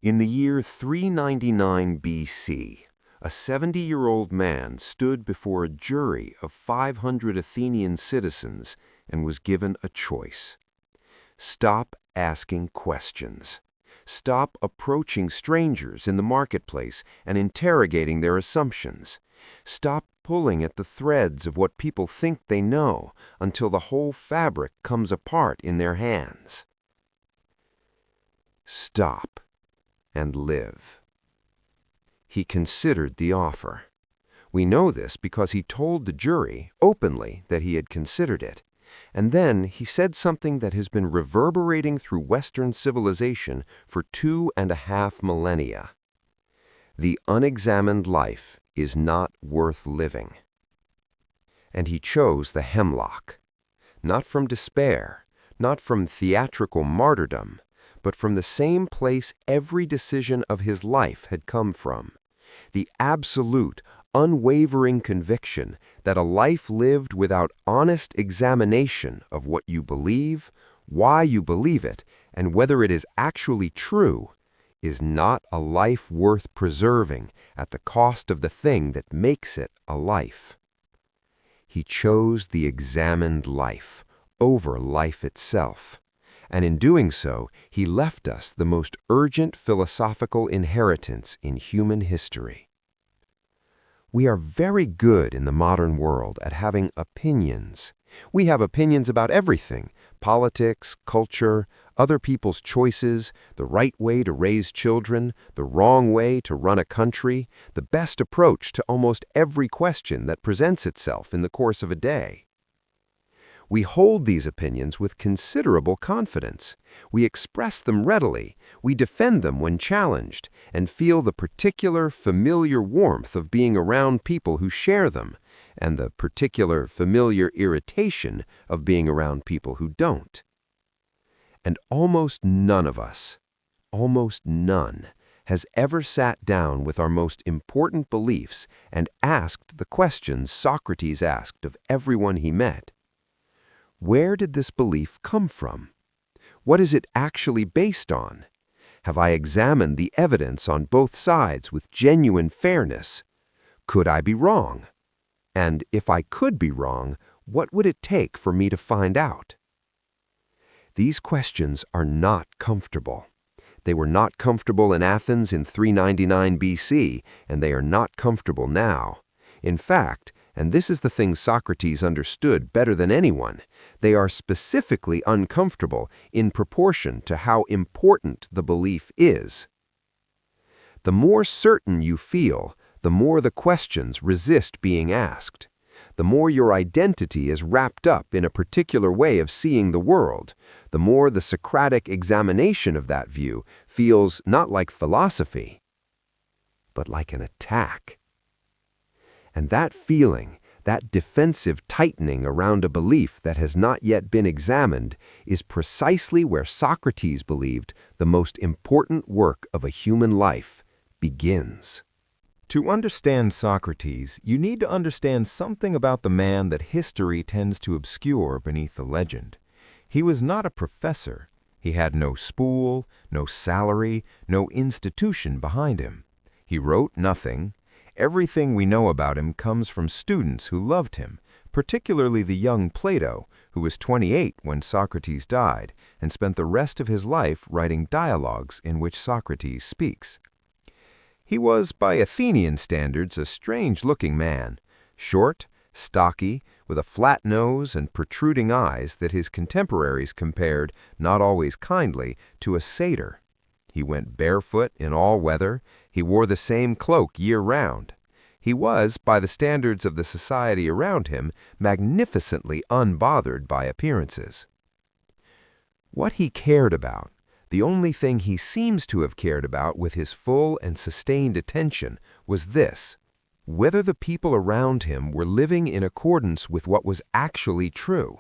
In the year 399 BC, a 70-year-old man stood before a jury of 500 Athenian citizens and was given a choice. Stop asking questions. Stop approaching strangers in the marketplace and interrogating their assumptions. Stop pulling at the threads of what people think they know until the whole fabric comes apart in their hands. Stop and live. He considered the offer. We know this because he told the jury openly that he had considered it. And then he said something that has been reverberating through Western civilization for 2.5 millennia. The unexamined life is not worth living. And he chose the hemlock, not from despair, not from theatrical martyrdom, but from the same place every decision of his life had come from, the absolute, unwavering conviction that a life lived without honest examination of what you believe, why you believe it, and whether it is actually true, is not a life worth preserving at the cost of the thing that makes it a life. He chose the examined life over life itself, and in doing so, he left us the most urgent philosophical inheritance in human history. We are very good in the modern world at having opinions. We have opinions about everything: politics, culture, other people's choices, the right way to raise children, the wrong way to run a country, the best approach to almost every question that presents itself in the course of a day. We hold these opinions with considerable confidence. We express them readily, we defend them when challenged, and feel the particular familiar warmth of being around people who share them, and the particular familiar irritation of being around people who don't. And almost none of us, almost none, has ever sat down with our most important beliefs and asked the questions Socrates asked of everyone he met. Where did this belief come from? What is it actually based on? Have I examined the evidence on both sides with genuine fairness? Could I be wrong? And if I could be wrong, what would it take for me to find out? These questions are not comfortable. They were not comfortable in Athens in 399 BC, and they are not comfortable now. In fact, and this is the thing Socrates understood better than anyone, they are specifically uncomfortable in proportion to how important the belief is. The more certain you feel, the more the questions resist being asked. The more your identity is wrapped up in a particular way of seeing the world, the more the Socratic examination of that view feels not like philosophy, but like an attack. And that feeling, that defensive tightening around a belief that has not yet been examined, is precisely where Socrates believed the most important work of a human life begins. To understand Socrates, you need to understand something about the man that history tends to obscure beneath the legend. He was not a professor. He had no school, no salary, no institution behind him. He wrote nothing. Everything we know about him comes from students who loved him, particularly the young Plato, who was 28 when Socrates died and spent the rest of his life writing dialogues in which Socrates speaks. He was, by Athenian standards, a strange-looking man, short, stocky, with a flat nose and protruding eyes that his contemporaries compared, not always kindly, to a satyr. He went barefoot in all weather. He wore the same cloak year-round. He was, by the standards of the society around him, magnificently unbothered by appearances. What he cared about, the only thing he seems to have cared about with his full and sustained attention, was this: whether the people around him were living in accordance with what was actually true,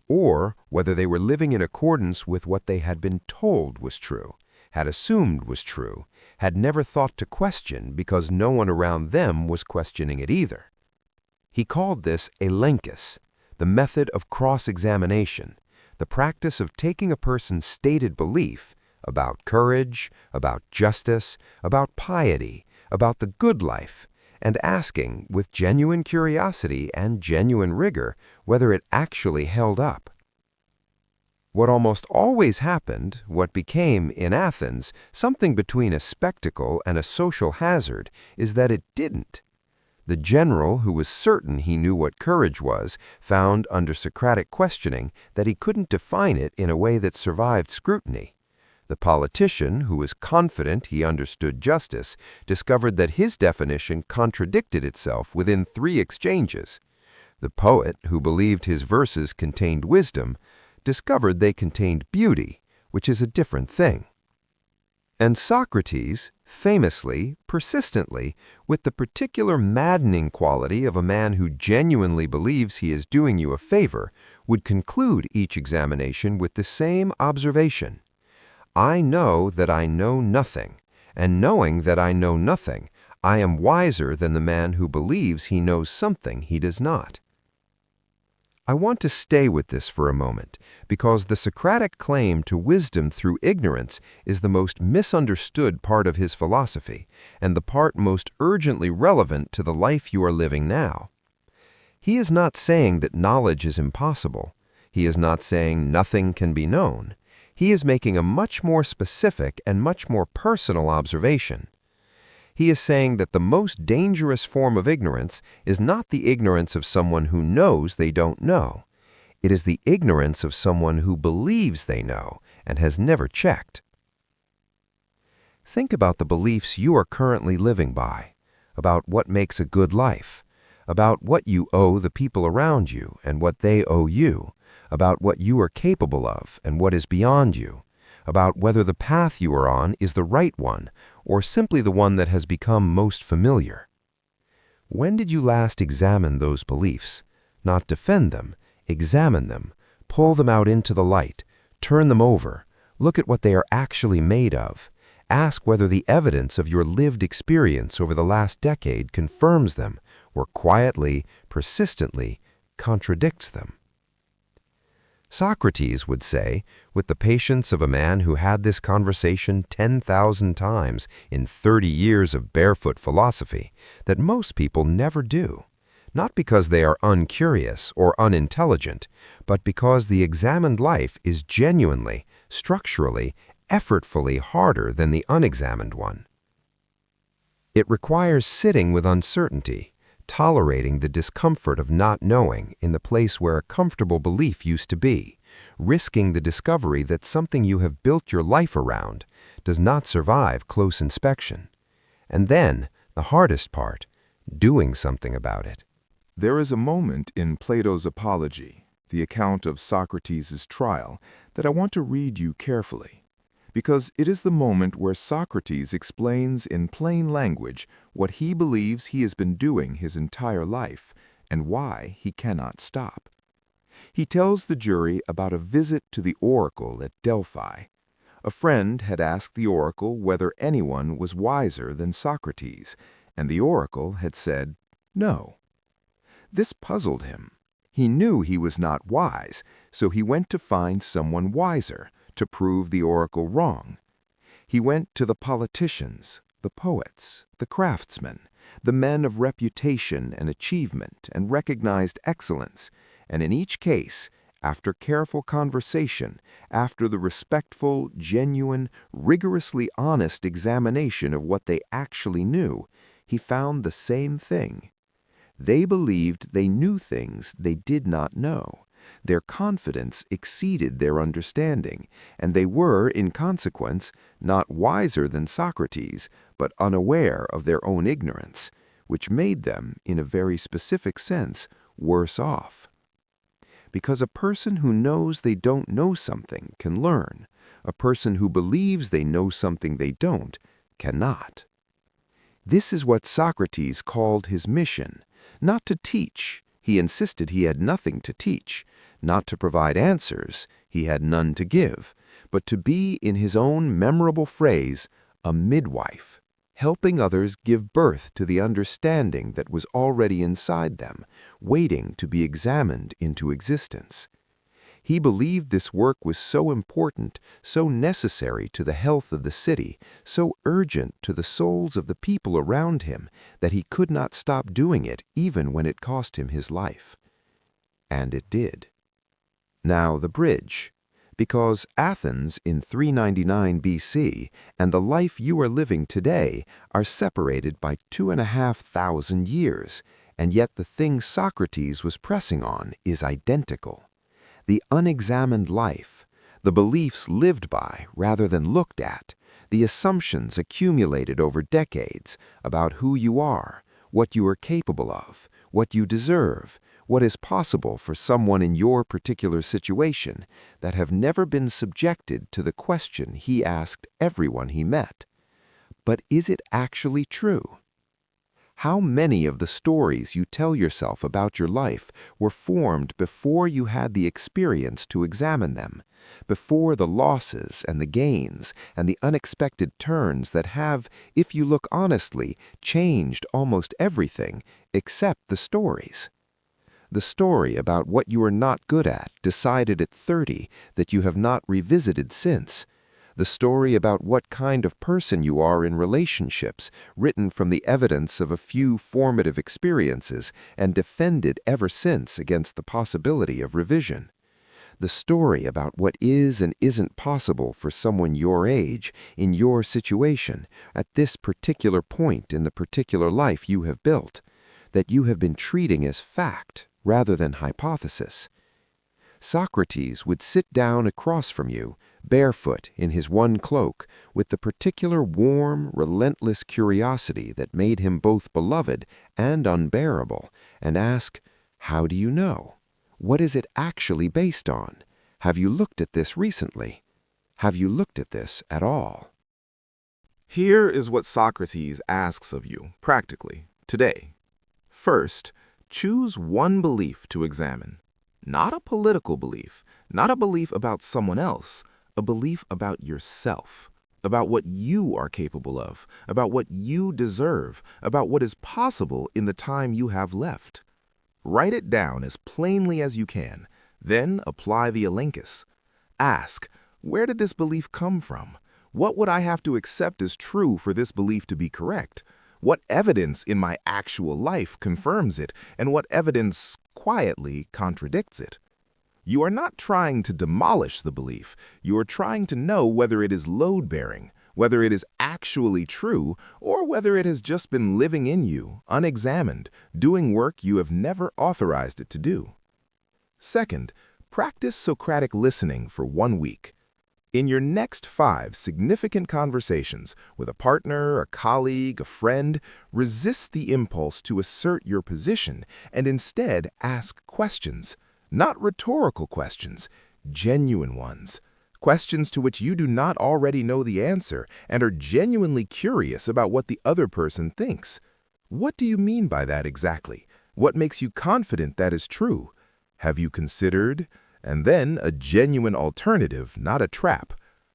or whether they were living in accordance with what they had been told was true, had assumed was true, had never thought to question because no one around them was questioning it either. He called this Elenchus, the method of cross-examination, the practice of taking a person's stated belief, about courage, about justice, about piety, about the good life, and asking, with genuine curiosity and genuine rigor, whether it actually held up. What almost always happened, what became, in Athens, something between a spectacle and a social hazard, is that it didn't. The general, who was certain he knew what courage was, found under Socratic questioning that he couldn't define it in a way that survived scrutiny. The politician, who was confident he understood justice, discovered that his definition contradicted itself within 3 exchanges. The poet, who believed his verses contained wisdom, discovered they contained beauty, which is a different thing. And Socrates, famously, persistently, with the particular maddening quality of a man who genuinely believes he is doing you a favor, would conclude each examination with the same observation: I know that I know nothing, and knowing that I know nothing, I am wiser than the man who believes he knows something he does not. I want to stay with this for a moment, because the Socratic claim to wisdom through ignorance is the most misunderstood part of his philosophy, and the part most urgently relevant to the life you are living now. He is not saying that knowledge is impossible. He is not saying nothing can be known. He is making a much more specific and much more personal observation. He is saying that the most dangerous form of ignorance is not the ignorance of someone who knows they don't know. It is the ignorance of someone who believes they know and has never checked. Think about the beliefs you are currently living by, about what makes a good life, about what you owe the people around you and what they owe you, about what you are capable of and what is beyond you, about whether the path you are on is the right one or simply the one that has become most familiar. When did you last examine those beliefs? Not defend them, examine them, pull them out into the light, turn them over, look at what they are actually made of, ask whether the evidence of your lived experience over the last decade confirms them or quietly, persistently contradicts them. Socrates would say, with the patience of a man who had this conversation 10,000 times in 30 years of barefoot philosophy, that most people never do, not because they are uncurious or unintelligent, but because the examined life is genuinely, structurally, effortfully harder than the unexamined one. It requires sitting with uncertainty, tolerating the discomfort of not knowing in the place where a comfortable belief used to be, risking the discovery that something you have built your life around does not survive close inspection. And then, the hardest part, doing something about it. There is a moment in Plato's Apology, the account of Socrates' trial, that I want to read you carefully, because it is the moment where Socrates explains in plain language what he believes he has been doing his entire life and why he cannot stop. He tells the jury about a visit to the oracle at Delphi. A friend had asked the oracle whether anyone was wiser than Socrates, and the oracle had said no. This puzzled him. He knew he was not wise, so he went to find someone wiser, to prove the oracle wrong. He went to the politicians, the poets, the craftsmen, the men of reputation and achievement and recognized excellence, and in each case, after careful conversation, after the respectful, genuine, rigorously honest examination of what they actually knew, he found the same thing. They believed they knew things they did not know. Their confidence exceeded their understanding, and they were, in consequence, not wiser than Socrates, but unaware of their own ignorance, which made them, in a very specific sense, worse off. Because a person who knows they don't know something can learn. A person who believes they know something they don't cannot. This is what Socrates called his mission, not to teach. He insisted he had nothing to teach, not to provide answers, he had none to give, but to be, in his own memorable phrase, a midwife, helping others give birth to the understanding that was already inside them, waiting to be examined into existence. He believed this work was so important, so necessary to the health of the city, so urgent to the souls of the people around him, that he could not stop doing it even when it cost him his life. And it did. Now the bridge. Because Athens in 399 BC and the life you are living today are separated by 2,500 years, and yet the thing Socrates was pressing on is identical. The unexamined life, the beliefs lived by rather than looked at, the assumptions accumulated over decades about who you are, what you are capable of, what you deserve, what is possible for someone in your particular situation, that have never been subjected to the question he asked everyone he met. But is it actually true? How many of the stories you tell yourself about your life were formed before you had the experience to examine them, before the losses and the gains and the unexpected turns that have, if you look honestly, changed almost everything except the stories? The story about what you are not good at, decided at 30, that you have not revisited since. The story about what kind of person you are in relationships, written from the evidence of a few formative experiences and defended ever since against the possibility of revision. The story about what is and isn't possible for someone your age, in your situation, at this particular point in the particular life you have built, that you have been treating as fact rather than hypothesis. Socrates would sit down across from you, barefoot in his one cloak, with the particular warm, relentless curiosity that made him both beloved and unbearable, and ask, "How do you know? What is it actually based on? Have you looked at this recently? Have you looked at this at all?" Here is what Socrates asks of you, practically, today. First, choose one belief to examine. Not a political belief, not a belief about someone else, a belief about yourself, about what you are capable of, about what you deserve, about what is possible in the time you have left. Write it down as plainly as you can, then apply the Elenchus. Ask, where did this belief come from? What would I have to accept as true for this belief to be correct? What evidence in my actual life confirms it, and what evidence quietly contradicts it? You are not trying to demolish the belief. You are trying to know whether it is load-bearing, whether it is actually true, or whether it has just been living in you, unexamined, doing work you have never authorized it to do. Second, practice Socratic listening for 1 week. In your next 5 significant conversations with a partner, a colleague, a friend, resist the impulse to assert your position and instead ask questions. Not rhetorical questions, genuine ones. Questions to which you do not already know the answer and are genuinely curious about what the other person thinks. What do you mean by that exactly? What makes you confident that is true? Have you considered? And then a genuine alternative, not a trap.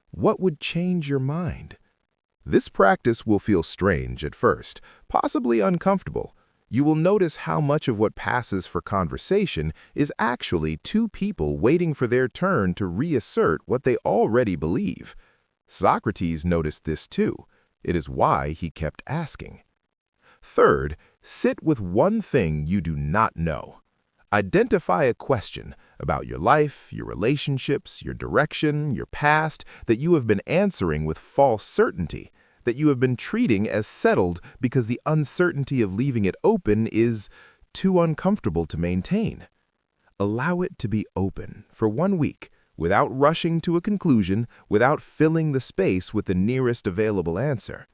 What would change your mind? This practice will feel strange at first, possibly uncomfortable. You will notice how much of what passes for conversation is actually 2 people waiting for their turn to reassert what they already believe. Socrates noticed this too. It is why he kept asking. Third, sit with one thing you do not know. Identify a question about your life, your relationships, your direction, your past that you have been answering with false certainty, that you have been treating as settled because the uncertainty of leaving it open is too uncomfortable to maintain. Allow it to be open for 1 week, without rushing to a conclusion, without filling the space with the nearest available answer.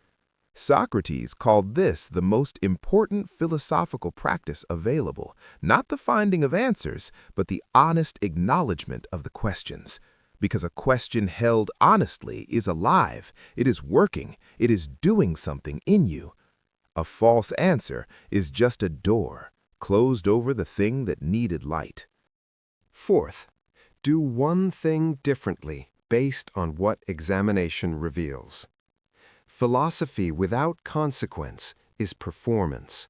Socrates called this the most important philosophical practice available, not the finding of answers, but the honest acknowledgement of the questions. Because a question held honestly is alive, it is working, it is doing something in you. A false answer is just a door, closed over the thing that needed light. Fourth, do one thing differently based on what examination reveals. Philosophy without consequence is performance.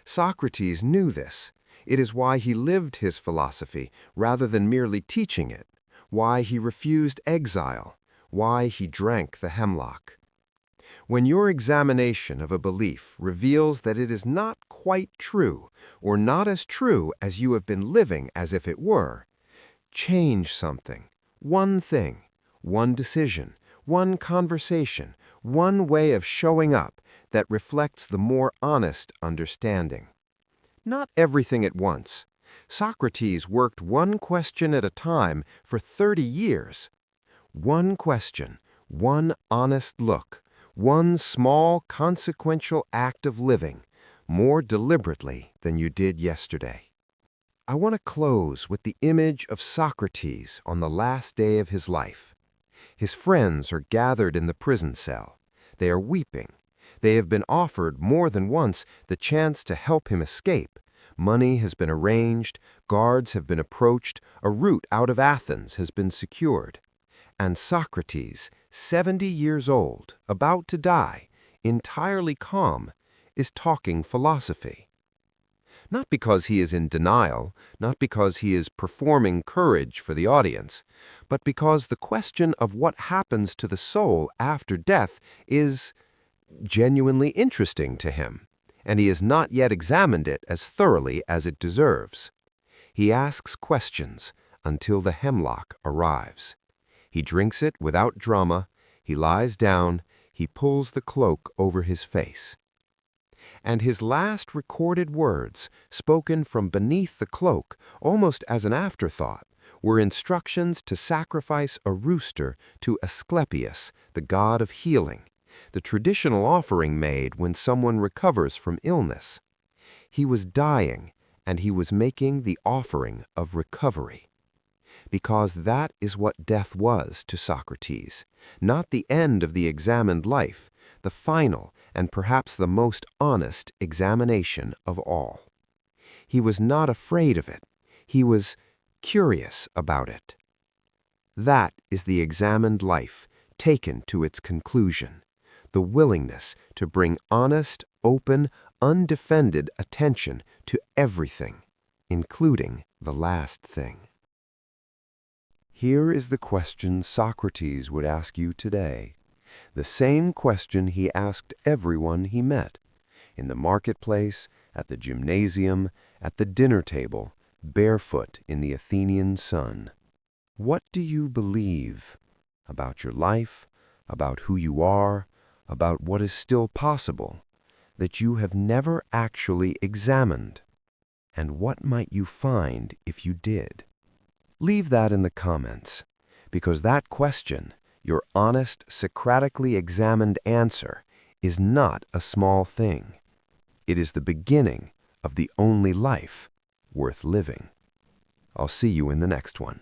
Socrates knew this. It is why he lived his philosophy rather than merely teaching it, why he refused exile, why he drank the hemlock. When your examination of a belief reveals that it is not quite true, or not as true as you have been living as if it were, change something, one thing, one decision, one conversation, one way of showing up that reflects the more honest understanding. Not everything at once. Socrates worked one question at a time for 30 years. One question, one honest look, one small consequential act of living, more deliberately than you did yesterday. I want to close with the image of Socrates on the last day of his life. His friends are gathered in the prison cell. They are weeping. They have been offered more than once the chance to help him escape. Money has been arranged, guards have been approached, a route out of Athens has been secured. And Socrates, 70 years old, about to die, entirely calm, is talking philosophy. Not because he is in denial, not because he is performing courage for the audience, but because the question of what happens to the soul after death is genuinely interesting to him, and he has not yet examined it as thoroughly as it deserves. He asks questions until the hemlock arrives. He drinks it without drama, he lies down, he pulls the cloak over his face. And his last recorded words, spoken from beneath the cloak, almost as an afterthought, were instructions to sacrifice a rooster to Asclepius, the god of healing, the traditional offering made when someone recovers from illness. He was dying, and he was making the offering of recovery. Because that is what death was to Socrates, not the end of the examined life, the final and perhaps the most honest examination of all. He was not afraid of it. He was curious about it. That is the examined life taken to its conclusion, the willingness to bring honest, open, undefended attention to everything, including the last thing. Here is the question Socrates would ask you today, the same question he asked everyone he met, in the marketplace, at the gymnasium, at the dinner table, barefoot in the Athenian sun. What do you believe about your life, about who you are, about what is still possible, that you have never actually examined? And what might you find if you did? Leave that in the comments, because that question, your honest, Socratically examined answer, is not a small thing. It is the beginning of the only life worth living. I'll see you in the next one.